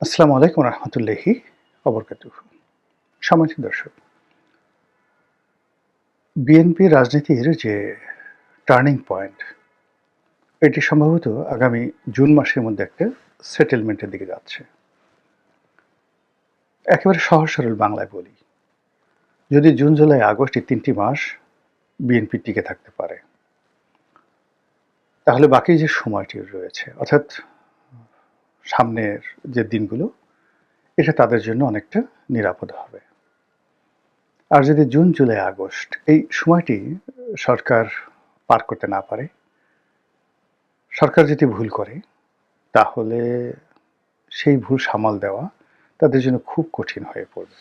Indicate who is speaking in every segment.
Speaker 1: আসসালামু আলাইকুম রহমতুল্লাহি অবরকাতুহ। সম্মানিত দর্শক, বিএনপি রাজনীতির যে টার্নিং পয়েন্ট, এটি সম্ভবত আগামী জুন মাসের মধ্যে একটা সেটেলমেন্টের দিকে যাচ্ছে। একেবারে সহজ সরল বাংলায় বলি, যদি জুন জুলাই আগস্ট এই ৩টি মাস বিএনপি টিকে থাকতে পারে, তাহলে বাকি যে সময়টি রয়েছে, অর্থাৎ সামনের যে দিনগুলো, এটা তাদের জন্য অনেকটা নিরাপদ হবে। আর যদি জুন জুলাই আগস্ট এই সময়টি সরকার পার করতে না পারে, সরকার যদি ভুল করে, তাহলে সেই ভুল সামাল দেওয়া তাদের জন্য খুব কঠিন হয়ে পড়বে।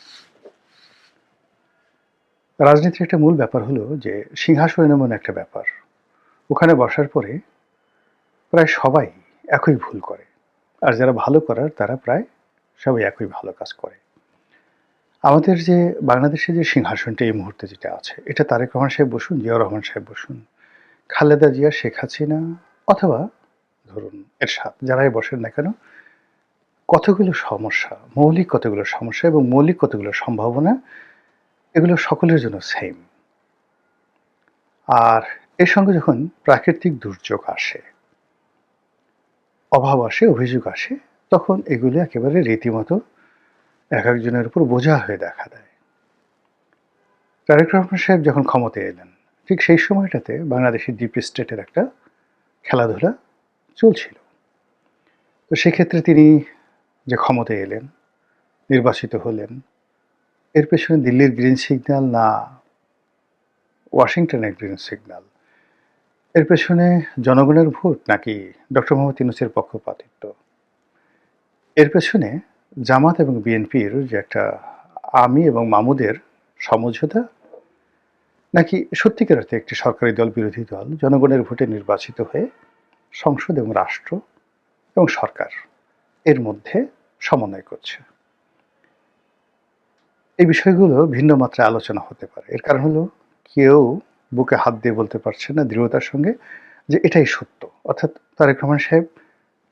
Speaker 1: রাজনীতির একটা মূল ব্যাপার হলো যে সিংহাসন এমন একটা ব্যাপার, ওখানে বসার পরে প্রায় সবাই একই ভুল করে, আর যারা ভালো করার তারা প্রায় সবাই একই ভালো কাজ করে। আমাদের যে বাংলাদেশে যে সিংহাসনটা এই মুহূর্তে যেটা আছে, এটা তারেক রহমান সাহেব বসুন, জিয়াউর রহমান সাহেব বসুন, খালেদা জিয়া, শেখ হাসিনা, অথবা ধরুন এরশাদ, যারাই বসেন না কেন, কতগুলো সমস্যা, মৌলিক কতগুলো সমস্যা এবং মৌলিক কতগুলো সম্ভাবনা, এগুলো সকলের জন্য সেম। আর এর সঙ্গে যখন প্রাকৃতিক দুর্যোগ আসে, অভাব আসে, অভিযোগ আসে, তখন এগুলো একেবারে রীতিমতো এক একজনের উপর বোঝা হয়ে দেখা দেয়। তারেক রহমান সাহেব যখন ক্ষমতায় এলেন, ঠিক সেই সময়টাতে বাংলাদেশের ডিপ স্টেটের একটা খেলাধুলা চলছিল। তো সেক্ষেত্রে তিনি যে ক্ষমতায় এলেন, নির্বাচিত হলেন, এর পেছনে দিল্লির গ্রিন সিগন্যাল না ওয়াশিংটনের গ্রিন সিগন্যাল, এর পেছনে জনগণের ভোট নাকি ডক্টর মোহাম্মদ ইউনূসের পক্ষপাতিত্ব, এর পেছনে জামাত এবং বিএনপির যে একটা আমি এবং মামুদের সমঝোতা, নাকি সত্যিকার অর্থে একটি সরকারি দল বিরোধী দল জনগণের ভোটে নির্বাচিত হয়ে সংসদ এবং রাষ্ট্র এবং সরকার এর মধ্যে সমন্বয় করছে। এই বিষয়গুলো ভিন্ন মাত্রায় আলোচনা হতে পারে। এর কারণ হলো, কেউ বুকে হাত দিয়ে বলতে পারছে না দৃঢ়তার সঙ্গে যে এটাই সত্য। অর্থাৎ তারেক রহমান সাহেব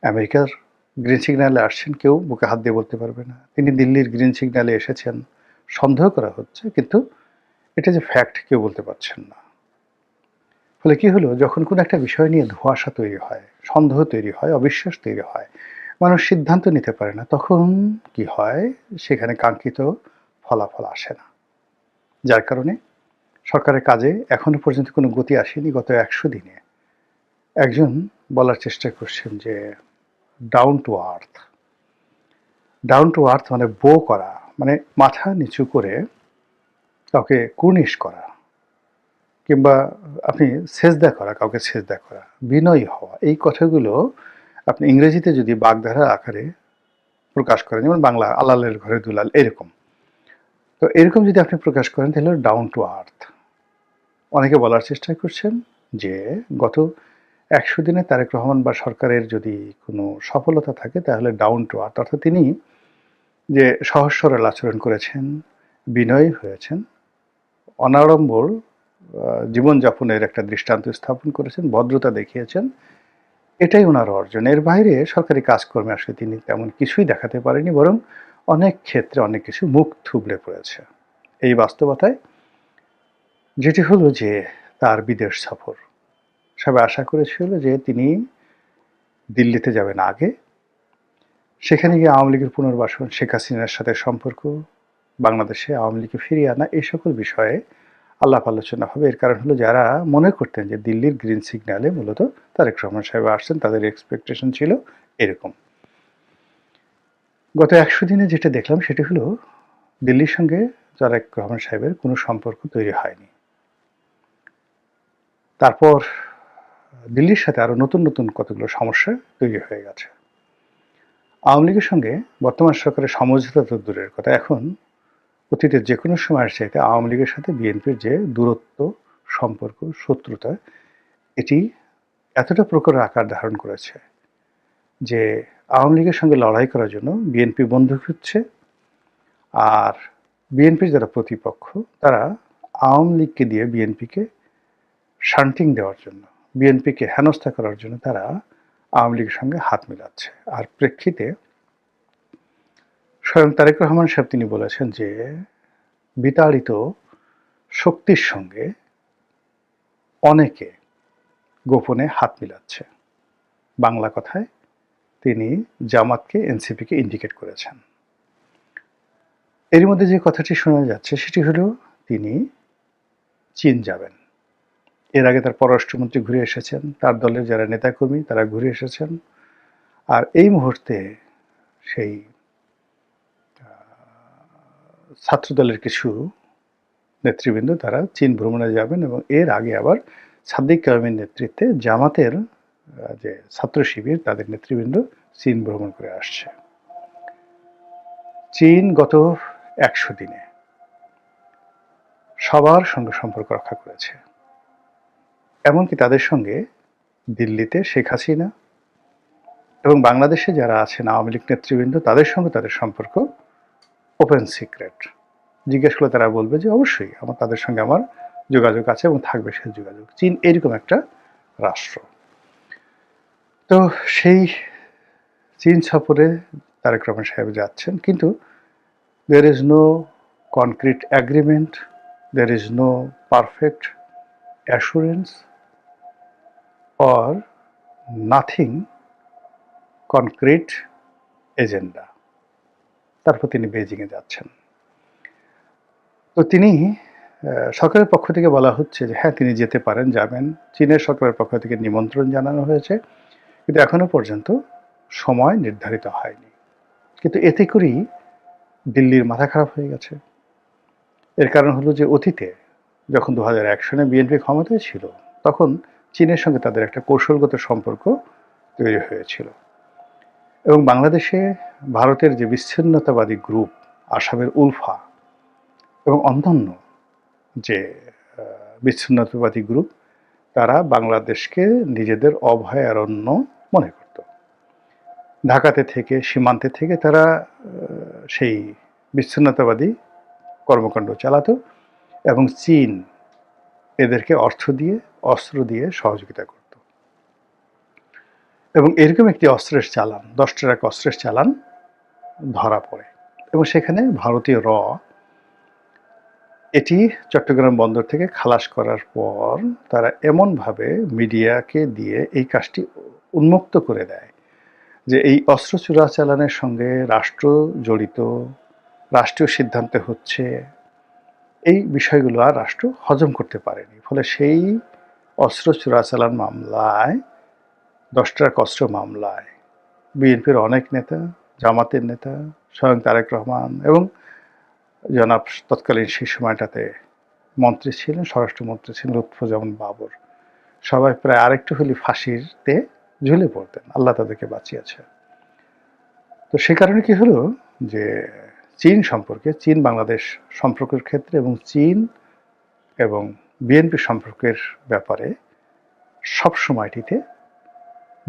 Speaker 1: আমেরিকার গ্রিন সিগন্যালে আসছেন, কেউ বুকে হাত দিয়ে বলতে পারবে না। তিনি দিল্লির গ্রিন সিগন্যালে এসেছেন, সন্দেহ করা হচ্ছে, কিন্তু এটা যে ফ্যাক্ট কেউ বলতে পারছেন না। ফলে কি হলো, যখন কোনো একটা বিষয় নিয়ে ধোঁয়াশা তৈরি হয়, সন্দেহ তৈরি হয়, অবিশ্বাস তৈরি হয়, মানুষ সিদ্ধান্ত নিতে পারে না, তখন কি হয়, সেখানে কাঙ্ক্ষিত ফলাফল আসে না। যার কারণে সরকারের কাজে এখনো পর্যন্ত কোনো গতি আসেনি। গত ১০০ দিনে একজন বলার চেষ্টা করছেন যে down to earth. Down to earth মানে বো করা, মানে মাথা নিচু করে কাউকে কুর্নিশ করা, কিংবা আপনি সেজদা করা, কাউকে সেজদা করা, বিনয়ী হওয়া, এই কথাগুলো আপনি ইংরেজিতে যদি বাগধারা আকারে প্রকাশ করেন, যেমন বাংলা আলালের ঘরে দুলাল, এরকম, তো এরকম যদি আপনি প্রকাশ করেন, তাহলে ডাউন টু আর্থ। অনেকে বলার চেষ্টা করছেন যে গত ১০০ দিনে তারেক রহমান বা সরকারের যদি কোনো সফলতা থাকে, তাহলে ডাউন টু আর্থ, অর্থাৎ তিনি যে সহজ সরল আচরণ করেছেন, বিনয়ী হয়েছেন, অনাড়ম্বর জীবনযাপনের একটা দৃষ্টান্ত স্থাপন করেছেন, ভদ্রতা দেখিয়েছেন, এটাই ওনার অর্জন। এর বাইরে সরকারি কাজকর্মে আসলে তিনি তেমন কিছুই দেখাতে পারেনি, বরং অনেক ক্ষেত্রে অনেক কিছু মুখ থুবড়ে পড়েছে। এই বাস্তবতায় যেটি হলো যে তার বিদেশ সফর, সবাই আশা করেছিল যে তিনি দিল্লিতে যাবেন আগে, সেখানে গিয়ে আওয়ামী লীগের পুনর্বাসন, শেখ হাসিনার সাথে সম্পর্ক, বাংলাদেশে আওয়ামী লীগকে ফিরিয়ে আনা, এই সকল বিষয়ে আলাপ আলোচনা হবে। এর কারণ হলো, যারা মনে করতেন যে দিল্লির গ্রিন সিগন্যালে মূলত তারেক রহমান সাহেব আসছেন, তাদের এক্সপেকটেশন ছিল এরকম। গত ১০০ দিনে যেটা দেখলাম সেটা হলো, দিল্লির সঙ্গে তারেক রহমান সাহেবের কোনো সম্পর্ক তৈরি হয়নি। তারপর দিল্লির সাথে আরো নতুন নতুন কতগুলো সমস্যা তৈরি হয়ে গেছে। আওয়ামী লীগের সঙ্গে বর্তমান সরকারের সমঝোতা তো দূরের কথা, এখন অতীতের যে কোনো সময়ের চাইতে আওয়ামী লীগের সাথে বিএনপির যে দূরত্ব, সম্পর্ক, শত্রুতা, এটি এতটা প্রখর আকার ধারণ করেছে যে আওয়ামী লীগের সঙ্গে লড়াই করার জন্য বিএনপি বন্দুক হচ্ছে, আর বিএনপির যারা প্রতিপক্ষ, তারা আওয়ামী লীগকে দিয়ে বিএনপিকে শান্টিং দেওয়ার জন্য, বিএনপিকে হেনস্থা করার জন্য তারা আওয়ামী লীগের সঙ্গে হাত মিলাচ্ছে। আর প্রেক্ষিতে স্বয়ং তারেক রহমান সাহেব তিনি বলেছেন যে বিতাড়িত শক্তির সঙ্গে অনেকে গোপনে হাত মিলাচ্ছে। বাংলা কথায় তিনি জামাতকে, এনসিপিকে ইন্ডিকেট করেছেন। এর মধ্যে যে কথাটি শোনা যাচ্ছে সেটি হলো তিনি চীন যাবেন। এর আগে তার পররাষ্ট্রমন্ত্রী ঘুরে এসেছেন, তার দলের যারা নেতাকর্মী তারা ঘুরে এসেছেন। আর এই মুহূর্তে সেই ছাত্রদলের কিছু নেতৃবৃন্দ তারা চীন ভ্রমণে যাবেন এবং এর আগে আবার সাদিক কায়েমের নেতৃত্বে জামাতের যে ছাত্র শিবির তাদের নেতৃবৃন্দ চীন ভ্রমণ করে আসছে। চীন গত ১০০ দিনে সবার সঙ্গে সম্পর্ক রক্ষা করেছে, এমনকি তাদের সঙ্গে দিল্লিতে শেখ হাসিনা এবং বাংলাদেশে যারা আছেন আওয়ামী লীগ নেতৃবৃন্দ তাদের সঙ্গে তাদের সম্পর্ক ওপেন সিক্রেট। জিজ্ঞেস করলে তারা বলবে যে অবশ্যই তাদের সঙ্গে আমার যোগাযোগ আছে এবং থাকবে সে যোগাযোগ। চীন এরকম একটা রাষ্ট্র। তো সেই চীন সফরে তারেক রহমান সাহেব যাচ্ছেন, কিন্তু there is no concrete agreement, there is no perfect assurance or nothing concrete agenda। তারপর তিনি বেজিংয়ে যাচ্ছেন। তো তিনি সরকারের পক্ষ থেকে বলা হচ্ছে যে হ্যাঁ তিনি যেতে পারেন, যাবেন। চীনের সরকারের পক্ষ থেকে নিমন্ত্রণ জানানো হয়েছে, কিন্তু এখনো পর্যন্ত সময় নির্ধারিত হয়নি। কিন্তু এতে করেই দিল্লির মাথা খারাপ হয়ে গেছে। এর কারণ হলো যে অতীতে যখন ২০০১ সনে বিএনপি ক্ষমতায় ছিল তখন চীনের সঙ্গে তাদের একটা কৌশলগত সম্পর্ক তৈরি হয়েছিল এবং বাংলাদেশে ভারতের যে বিচ্ছিন্নতাবাদী গ্রুপ আসামের উলফা এবং অন্যান্য যে বিচ্ছিন্নতাবাদী গ্রুপ তারা বাংলাদেশকে নিজেদের অভয়ারণ্য মনে করত। ঢাকাতে থেকে, সীমান্তে থেকে তারা সেই বিচ্ছিন্নতাবাদী কর্মকাণ্ড চালাতো এবং চীন এদেরকে অর্থ দিয়ে, অস্ত্র দিয়ে সহযোগিতা করত। এবং এরকম একটি অস্ত্রের চালান, 10 ট্রাক অস্ত্রের চালান ধরা পড়ে এবং সেখানে ভারতীয় এটি চট্টগ্রাম বন্দর থেকে খালাস করার পর তারা এমনভাবে মিডিয়াকে দিয়ে এই কাজটি উন্মুক্ত করে দেয় যে এই অস্ত্র চোরাচালানের সঙ্গে রাষ্ট্র জড়িত, রাষ্ট্রীয় সিদ্ধান্তে হচ্ছে, এই বিষয়গুলো আর রাষ্ট্র হজম করতে পারেনি। ফলে সেই অস্ত্র চোরাচালান মামলায়, 10 ট্রাক অস্ত্র মামলায় বিএনপির অনেক নেতা, জামাতের নেতা, স্বয়ং তারেক রহমান এবং জনাব তৎকালীন সেই সময়টাতে মন্ত্রী ছিলেন, স্বরাষ্ট্রমন্ত্রী ছিলেন লুৎফুজ্জামান বাবর, সবাই প্রায় আরেকটু হলে ফাঁসিতে ঝুলে পড়তেন। আল্লাহ তাদেরকে বাঁচিয়েছে। তো সে কারণে কি হলো যে চীন সম্পর্কে, চীন বাংলাদেশ সম্পর্কের ক্ষেত্রে এবং চীন এবং বিএনপি সম্পর্কের ব্যাপারে সব সময়টিতে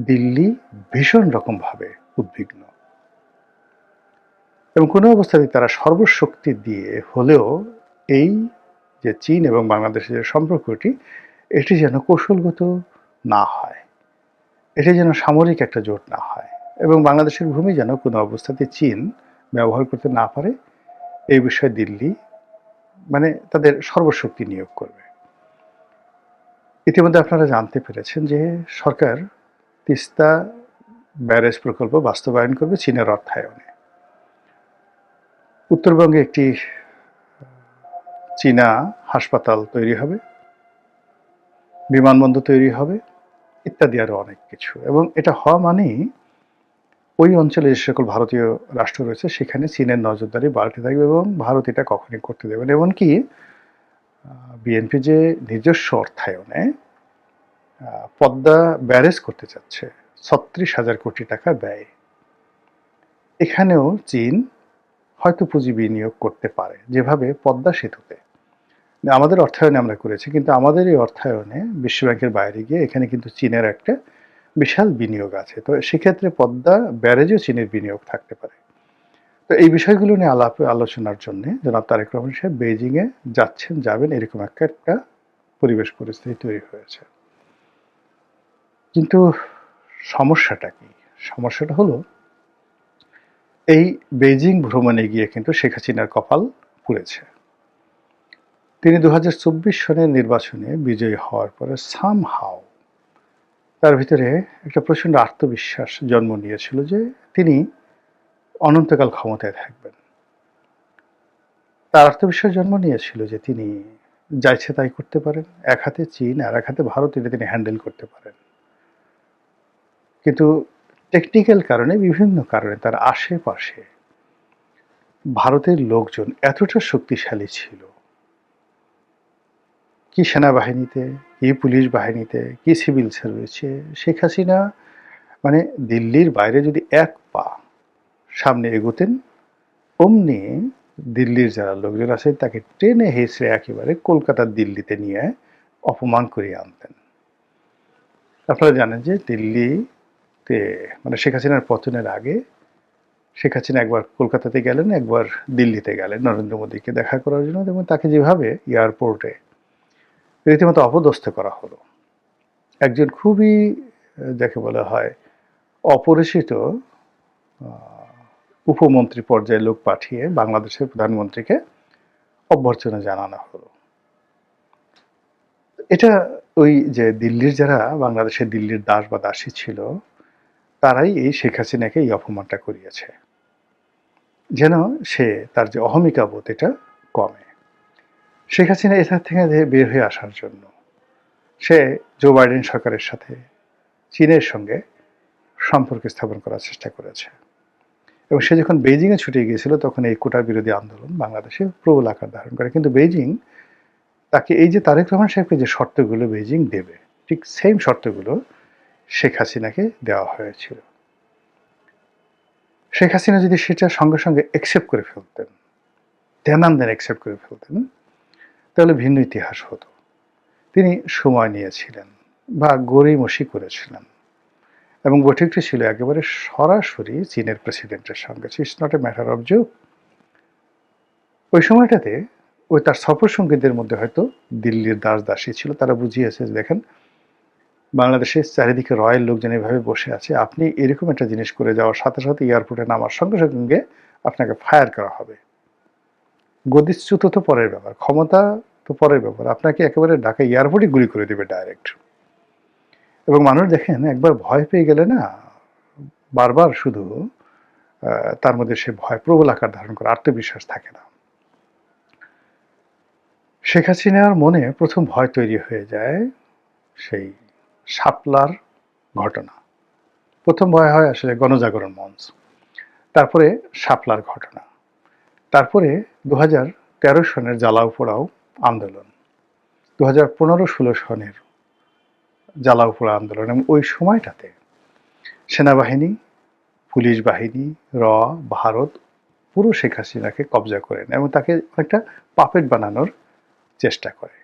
Speaker 1: দিল্লি ভীষণ রকমভাবে উদ্বিগ্ন এবং কোনো অবস্থাতে তারা সর্বশক্তি দিয়ে হলেও এই যে চীন এবং বাংলাদেশের যে সম্পর্কটি এটি যেন কৌশলগত না হয়, এটি যেন সামরিক একটা জোট না হয় এবং বাংলাদেশের ভূমি যেন কোনো অবস্থাতে চীন ব্যবহার করতে না পারে, এই বিষয়ে দিল্লি তাদের সর্বশক্তি নিয়োগ করবে। ইতিমধ্যে আপনারা জানতে পেরেছেন যে সরকার তিস্তা ব্যারেজ প্রকল্প বাস্তবায়ন করবে চীনের অর্থায়নে। উত্তরবঙ্গে একটি চীনা হাসপাতাল তৈরি হবে, বিমানবন্দর তৈরি হবে, ইত্যাদি আরও অনেক কিছু। এবং এটা হওয়া মানেই ওই অঞ্চলে যে সকল ভারতীয় রাষ্ট্র রয়েছে সেখানে চীনের নজরদারি বাড়তে থাকবে এবং ভারত এটা কখনই করতে দেবে না। এমনকি বিএনপি যে নিজস্ব অর্থায়নে পদ্মা ব্যারেজ করতে চাচ্ছে ৩৬,০০০ কোটি টাকা ব্যয়, এখানেও চীন হয়তো পুঁজি বিনিয়োগ করতে পারে, যেভাবে পদ্মা সেতুতে আমাদের অর্থায়নে আমরা করেছি, কিন্তু আমাদের এই অর্থায়নে বিশ্বব্যাংকের বাইরে গিয়ে এখানে কিন্তু চীনের একটা বিশাল বিনিয়োগ আছে। তো সেক্ষেত্রে পদ্মা ব্যারেজেও চীনের বিনিয়োগ থাকতে পারে। তো এই বিষয়গুলো নিয়ে আলোচনার জন্য জনাব তারেক রহমান সাহেব বেইজিংয়ে যাচ্ছেন, যাবেন, এরকম একটা পরিবেশ পরিস্থিতি তৈরি হয়েছে। কিন্তু সমস্যাটা কি? সমস্যাটা হলো এই বেইজিং ভ্রমণে গিয়ে কিন্তু শেখ হাসিনার কপাল পুড়েছে। তিনি ২০২৪ সনের নির্বাচনে বিজয়ী হওয়ার পরে সামহাউ তার ভিতরে একটা প্রচণ্ড আত্মবিশ্বাস জন্ম নিয়েছিল যে তিনি অনন্তকাল ক্ষমতায় থাকবেন। তার আত্মবিশ্বাস জন্ম নিয়েছিল যে তিনি যা ইচ্ছে তাই করতে পারেন। এক হাতে চীন আর এক হাতে ভারত, এটা তিনি হ্যান্ডেল করতে পারেন। কিন্তু টেকনিক্যাল কারণে, বিভিন্ন কারণে তার আশেপাশে ভারতের লোকজন এতটা শক্তিশালী ছিল, কি সেনাবাহিনীতে, কি পুলিশ বাহিনীতে, কি সিভিল সার্ভিসে, শেখ হাসিনা মানে দিল্লির বাইরে যদি এক পা সামনে এগোতেন, অমনি দিল্লির যারা লোকজন আছেন তাকে টেনে হেঁচড়ে একেবারে কলকাতার দিল্লিতে নিয়ে অপমান করিয়ে আনতেন। আপনারা জানেন যে দিল্লিতে মানে শেখ হাসিনার পতনের আগে শেখ হাসিনা একবার কলকাতাতে গেলেন, একবার দিল্লিতে গেলেন নরেন্দ্র মোদীকে দেখা করার জন্য, এবং তাকে যেভাবে এয়ারপোর্টে রীতিমতো অপদস্থ করা হলো। একজন খুবই যাকে বলা হয় অপরিচিত উপমন্ত্রী পর্যায়ে লোক পাঠিয়ে বাংলাদেশের প্রধানমন্ত্রীকে অভ্যর্থনা জানানো হলো। এটা ওই যে দিল্লির যারা বাংলাদেশের দিল্লির দাস বা দাসী ছিল, তারাই এই শেখ হাসিনাকে এই অপমানটা করিয়েছে, যেন সে তার যে অহমিকা বোধ এটা কমে। শেখ হাসিনা এটা থেকে বের হয়ে আসার জন্য সে জো বাইডেন সরকারের সাথে চীনের সঙ্গে সম্পর্ক স্থাপন করার চেষ্টা করেছে, এবং সে যখন বেইজিংয়ে ছুটে গিয়েছিল তখন এই কোটা বিরোধী আন্দোলন বাংলাদেশে প্রবল আকার ধারণ করে। কিন্তু বেইজিং তাকে এই যে তারেক রহমান সাহেবকে যে শর্তগুলো বেইজিং দেবে, ঠিক সেম শর্তগুলো শেখ হাসিনাকে দেওয়া হয়েছিল। শেখ হাসিনা যদি সেটা সঙ্গে সঙ্গে অ্যাকসেপ্ট করে ফেলতেন, দেন অ্যাকসেপ্ট করে ফেলতেন, তাহলে ভিন্ন ইতিহাস হতো। তিনি সময় নিয়েছিলেন বা গড়িমসি করেছিলেন, এবং বৈঠকটি ছিল একেবারে সরাসরি চীনের প্রেসিডেন্টের সঙ্গে। It's not a matter of joke. ওই সময়টাতে ওই তার সফর সঙ্গীদের মধ্যে হয়তো দিল্লির দাস দাসী ছিল, তারা বুঝিয়েছে যে দেখেন বাংলাদেশের চারিদিকে রয়্যাল লোকজন এভাবে বসে আছে, আপনি এরকম একটা জিনিস করে যাওয়ার সাথে সাথে এয়ারপোর্টে নামার সঙ্গে সঙ্গে আপনাকে ফায়ার করা হবে। গদিচ্যুত তো পরের ব্যাপার, ক্ষমতা তো পরের ব্যাপার, আপনাকে একেবারে ঢাকা এয়ারপোর্টে গুলি করে দেবে ডাইরেক্ট। এবং মানুষ দেখেন একবার ভয় পেয়ে গেলে না, বারবার শুধু তার মধ্যে সে ভয় প্রবল আকার ধারণ করে, আত্মবিশ্বাস থাকে না। শেখ হাসিনার মনে প্রথম ভয় তৈরি হয়ে যায় সেই শাপলার ঘটনা। প্রথম ভয় হয় আসলে গণজাগরণ মঞ্চ, তারপরে শাপলার ঘটনা, তারপরে 2013 সনের জ্বালাও পোড়াও আন্দোলন, 2015-16 সনের জ্বালাও পোড়া আন্দোলন, এবং ওই সময়টাতে সেনাবাহিনী, পুলিশ বাহিনী, ভারত পুরো শেখ হাসিনাকে কবজা করেন এবং তাকে একটা পাপেট বানানোর চেষ্টা করে।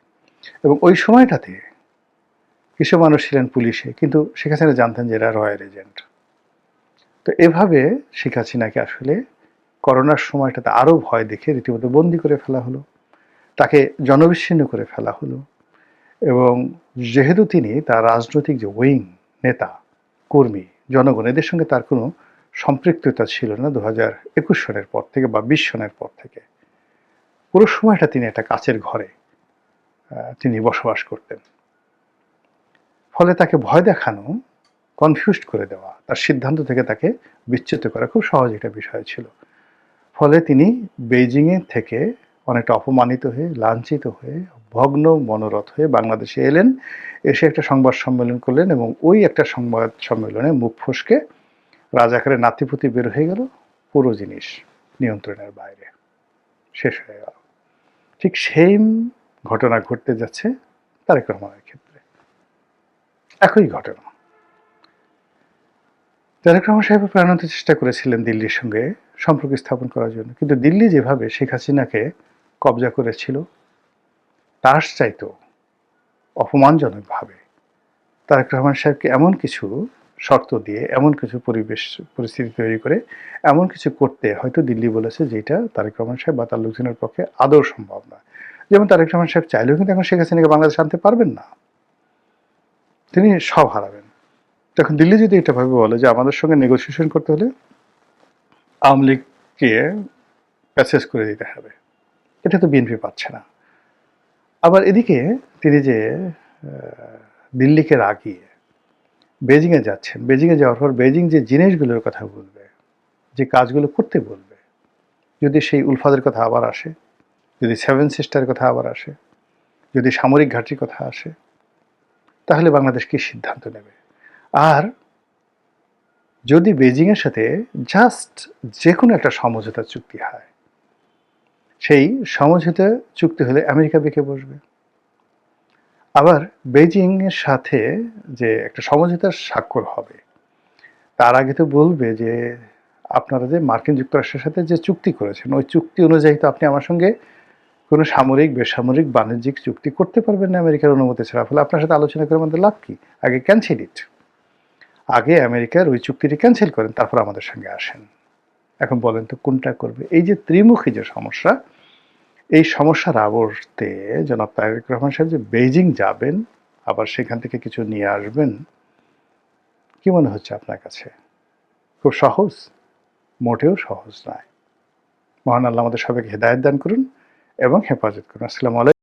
Speaker 1: এবং ওই সময়টাতে কিছু মানুষ ছিলেন পুলিশে, কিন্তু শেখ হাসিনা জানতেন যে এরা রয়্যাল এজেন্ট। তো এভাবে শেখ হাসিনাকে আসলে করোনার সময়টাতে আরও ভয় দেখে রীতিমতো বন্দি করে ফেলা হলো, তাকে জনবিচ্ছিন্ন করে ফেলা হলো। এবং যেহেতু তিনি তার রাজনৈতিক যে উইং, নেতা, কর্মী, জনগণ, এদের সঙ্গে তার কোনো সম্পৃক্ততা ছিল না 2021 সনের পর থেকে বা 20 সনের পর থেকে, পুরো সময়টা তিনি একটা কাচের ঘরে তিনি বসবাস করতেন। ফলে তাকে ভয় দেখানো, কনফিউজড করে দেওয়া, তার সিদ্ধান্ত থেকে তাকে বিচ্যুত করা খুব সহজ একটা বিষয় ছিল। ফলে তিনি বেইজিংয়ে থেকে অনেকটা অপমানিত হয়ে, লাঞ্ছিত হয়ে, ভগ্ন মনোরথ হয়ে বাংলাদেশে এলেন, এসে একটা সংবাদ সম্মেলন করলেন, এবং ওই একটা সংবাদ সম্মেলনে মুখ ফসকে রাজাকারের নাতিপুতি বের হয়ে গেল, পুরো জিনিস নিয়ন্ত্রণের বাইরে, শেষ হয়ে গেল। ঠিক সেম ঘটনা ঘটতে যাচ্ছে তারেক রহমানের ক্ষেত্রে, একই ঘটনা। তারেক রহমান সাহেব প্রাণান্ত চেষ্টা করেছিলেন দিল্লির সঙ্গে সম্পর্ক স্থাপন করার জন্য, কিন্তু দিল্লি যেভাবে শেখ হাসিনাকে কবজা করেছিল, তার চাইতো অপমানজনকভাবে তারেক রহমান সাহেবকে এমন কিছু শর্ত দিয়ে, এমন কিছু পরিস্থিতি তৈরি করে, এমন কিছু করতে হয়তো দিল্লি বলেছে যেটা তারেক রহমান সাহেব বা তার লোকজনের পক্ষে আদৌ সম্ভব না। যেমন তারেক রহমান সাহেব চাইলেও কিন্তু এখন শেখ হাসিনাকে বাংলাদেশে আনতে পারবেন না, তিনি সব হারাবেন। তখন দিল্লি যদি এটা ভাবে বলে যে আমাদের সঙ্গে নেগোসিয়েশন করতে হলে আওয়ামী লীগকে প্যাসেজ করে দিতে হবে, এটা তো বিএনপি পাচ্ছে না। আবার এদিকে তিনি যে দিল্লিকে রাগিয়ে বেজিংয়ে যাচ্ছেন, বেজিংয়ে যাওয়ার পর বেজিং যে জিনিসগুলোর কথা বলবে, যে কাজগুলো করতে বলবে, যদি সেই উলফাদের কথা আবার আসে, যদি সেভেন সিস্টারের কথা আবার আসে, যদি সামরিক ঘাঁটির কথা আসে, তাহলে বাংলাদেশ কি সিদ্ধান্ত নেবে? আর যদি বেজিংয়ের সাথে জাস্ট যে কোনো একটা সমঝোতা চুক্তি হয়, সেই সমঝোতা চুক্তি হলে আমেরিকা বেঁকে বসবে। আবার বেজিংয়ের সাথে যে একটা সমঝোতার স্বাক্ষর হবে, তার আগে তো বলবে যে আপনারা যে মার্কিন যুক্তরাষ্ট্রের সাথে যে চুক্তি করেছেন, ওই চুক্তি অনুযায়ী তো আপনি আমার সঙ্গে কোনো সামরিক বেসামরিক বাণিজ্যিক চুক্তি করতে পারবেন না আমেরিকার অনুমতি ছাড়া। ফলে আপনার সাথে আলোচনা করে আমাদের লাভ কি? আগে ক্যান্সেল ইট, আগে আমেরিকার ওই চুক্তিটি ক্যান্সেল করেন, তারপর আমাদের সঙ্গে আসেন। এখন বলেন তো কোনটা করবে? এই যে ত্রিমুখী যে সমস্যা, এই সমস্যার আবর্তে জনাব তারেক রহমান সাহেব যে বেইজিং যাবেন, আবার সেখান থেকে কিছু নিয়ে আসবেন, কি মনে হচ্ছে আপনার কাছে? খুব সহজ? মোটেও সহজ নয়। মহান আল্লাহ আমাদের সবাইকে হেদায়েত দান করুন এবং হেফাজত করুন। আসসালামু আলাইকুম।